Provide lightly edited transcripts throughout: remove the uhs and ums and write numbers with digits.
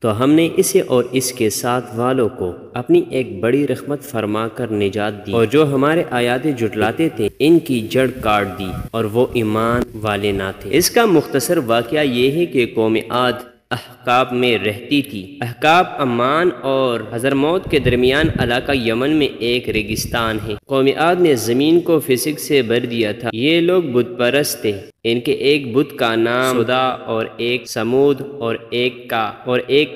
تو ہم نے اسے اور اس کے ساتھ والوں کو اپنی ایک بڑی رحمت فرما کر نجات دی، اور جو ہمارے آیات جھٹلاتے تھے ان کی جڑ کاٹ دی اور وہ ایمان والے نہ تھے۔ اس کا مختصر واقعہ یہ ہے کہ قوم عاد احقاب میں رہتی تھی۔ احقاب عمان اور حضرموت کے درمیان علاقہ یمن میں ایک ریگستان ہے۔ قوم عاد نے زمین کو فسق سے بھر دیا تھا۔ یہ لوگ بت پرست تھے۔ ان کے ایک بت کا نام سدا اور ایک سمود اور ایک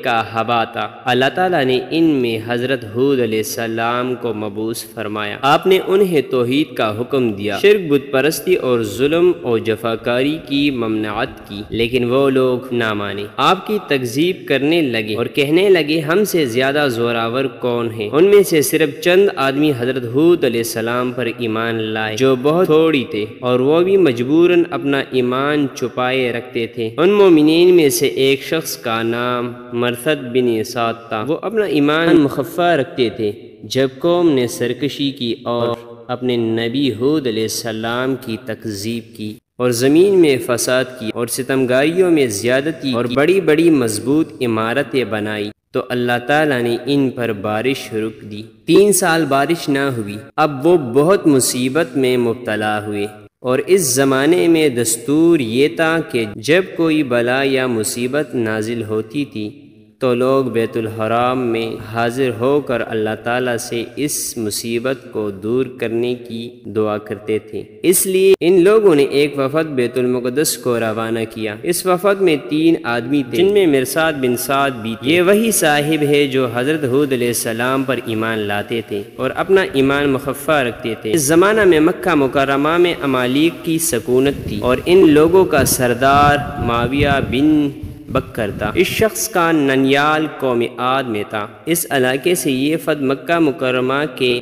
کا ہبا تھا۔ اللہ تعالیٰ نے ان میں حضرت ہود علیہ السلام کو مبعوث فرمایا۔ آپ نے انہیں توحید کا حکم دیا، شرک، بت پرستی اور ظلم اور جفاکاری کی ممنوعات کی، لیکن وہ لوگ نہ مانے۔ آپ کی تکذیب کرنے لگے اور کہنے لگے ہم سے زیادہ زوراور کون ہے؟ ان میں سے صرف چند آدمی حضرت ہود علیہ السلام پر ایمان لائے جو بہت تھوڑی تھے، اور وہ بھی مجبوراً اپنا ایمان چھپائے رکھتے تھے۔ ان مومنین میں سے ایک شخص کا نام مرثد بن اسد تھا۔ وہ اپنا ایمان مخفی رکھتے تھے۔ جب قوم نے سرکشی کی اور اپنے نبی ہود علیہ السلام کی تکذیب کی اور زمین میں فساد کی اور ستمگاریوں میں زیادتی اور بڑی بڑی مضبوط عمارتیں بنائی، تو اللہ تعالیٰ نے ان پر بارش روک دی۔ 3 سال بارش نہ ہوئی۔ اب وہ بہت مصیبت میں مبتلا ہوئے، اور اس زمانے میں دستور یہ تھا کہ جب کوئی بلا یا مصیبت نازل ہوتی تھی تو لوگ بیت الحرام میں حاضر ہو کر اللہ تعالیٰ سے اس مصیبت کو دور کرنے کی دعا کرتے تھے۔ اس لیے ان لوگوں نے ایک وفد بیت المقدس کو روانہ کیا۔ اس وفد میں 3 آدمی تھے جن میں مرثد بن سعد بھی تھے۔ یہ وہی صاحب ہے جو حضرت ہود علیہ السلام پر ایمان لاتے تھے اور اپنا ایمان مخفی رکھتے تھے۔ اس زمانہ میں مکہ مکرمہ میں امالیق کی سکونت تھی، اور ان لوگوں کا سردار معاویہ بن بکر تھا۔ اس شخص کا ننیال قوم عاد میں تھا۔ اس علاقے سے یہ وفد مکہ مکرمہ کے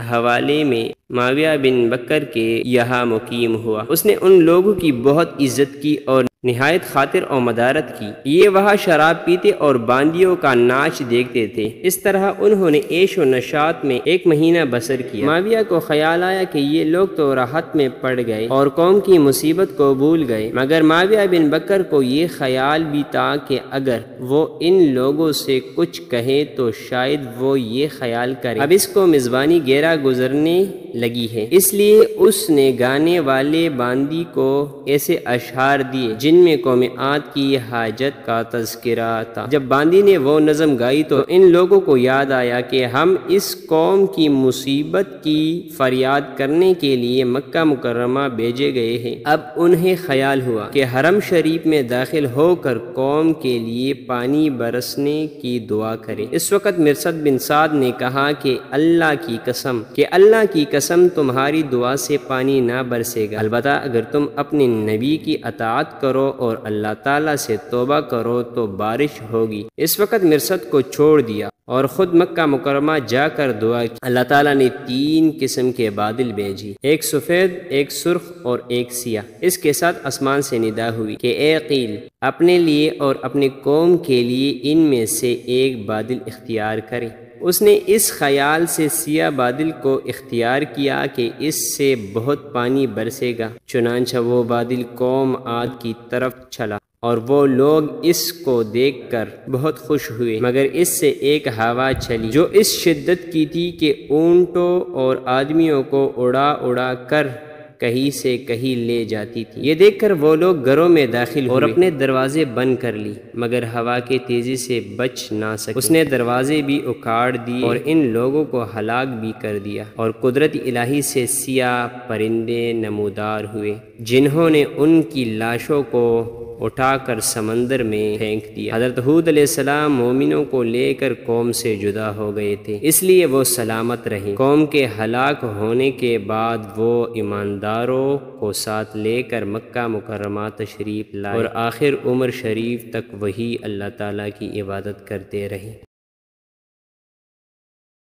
حوالے میں معاویہ بن بکر کے یہاں مقیم ہوا۔ اس نے ان لوگوں کی بہت عزت کی اور نہایت خاطر و مدارت کی۔ یہ وہاں شراب پیتے اور باندیوں کا ناچ دیکھتے تھے۔ اس طرح انہوں نے عیش و نشاط میں 1 مہینہ بسر کیا۔ معاویہ کو خیال آیا کہ یہ لوگ تو راحت میں پڑ گئے اور قوم کی مصیبت کو بھول گئے، مگر معاویہ بن بکر کو یہ خیال بھی تھا کہ اگر وہ ان لوگوں سے کچھ کہے تو شاید وہ یہ خیال کرے اب اس کو میزبانی گیرا گزرنے لگی ہے۔ اس لیے اس نے گانے والے باندی کو ایسے اشعار دیے جن میں قوم عاد کی حاجت کا تذکرہ تھا۔ جب باندی نے وہ نظم گائی تو ان لوگوں کو یاد آیا کہ ہم اس قوم کی مصیبت کی فریاد کرنے کے لیے مکہ مکرمہ بھیجے گئے ہیں۔ اب انہیں خیال ہوا کہ حرم شریف میں داخل ہو کر قوم کے لیے پانی برسنے کی دعا کریں۔ اس وقت مرثد بن سعد نے کہا کہ اللہ کی قسم تمہاری دعا سے پانی نہ برسے گا، البتہ اگر تم اپنے نبی کی اطاعت کرو اور اللہ تعالیٰ سے توبہ کرو تو بارش ہوگی۔ اس وقت مرثد کو چھوڑ دیا اور خود مکہ مکرمہ جا کر دعا کی۔ اللہ تعالیٰ نے 3 قسم کے بادل بھیجی، ایک سفید، ایک سرخ اور ایک سیاہ۔ اس کے ساتھ آسمان سے ندا ہوئی کہ اے قیل، اپنے لیے اور اپنی قوم کے لیے ان میں سے ایک بادل اختیار کرے۔ اس نے اس خیال سے سیاہ بادل کو اختیار کیا کہ اس سے بہت پانی برسے گا۔ چنانچہ وہ بادل قوم عاد کی طرف چلا اور وہ لوگ اس کو دیکھ کر بہت خوش ہوئے، مگر اس سے ایک ہوا چلی جو اس شدت کی تھی کہ اونٹوں اور آدمیوں کو اڑا اڑا کر کہیں سے کہیں لے جاتی تھی۔ یہ دیکھ کر وہ لوگ گھروں میں داخل ہوئے اور اپنے دروازے بند کر لی، مگر ہوا کے تیزی سے بچ نہ سکے۔ اس نے دروازے بھی اکھاڑ دیے اور ان لوگوں کو ہلاک بھی کر دیا، اور قدرت الہی سے سیاہ پرندے نمودار ہوئے جنہوں نے ان کی لاشوں کو اٹھا کر سمندر میں پھینک دیا۔ حضرت ہود علیہ السلام مومنوں کو لے کر قوم سے جدا ہو گئے تھے، اس لیے وہ سلامت رہے۔ قوم کے ہلاک ہونے کے بعد وہ ایمانداروں کو ساتھ لے کر مکہ مکرمہ تشریف لائے اور آخر عمر شریف تک وہی اللہ تعالیٰ کی عبادت کرتے رہے۔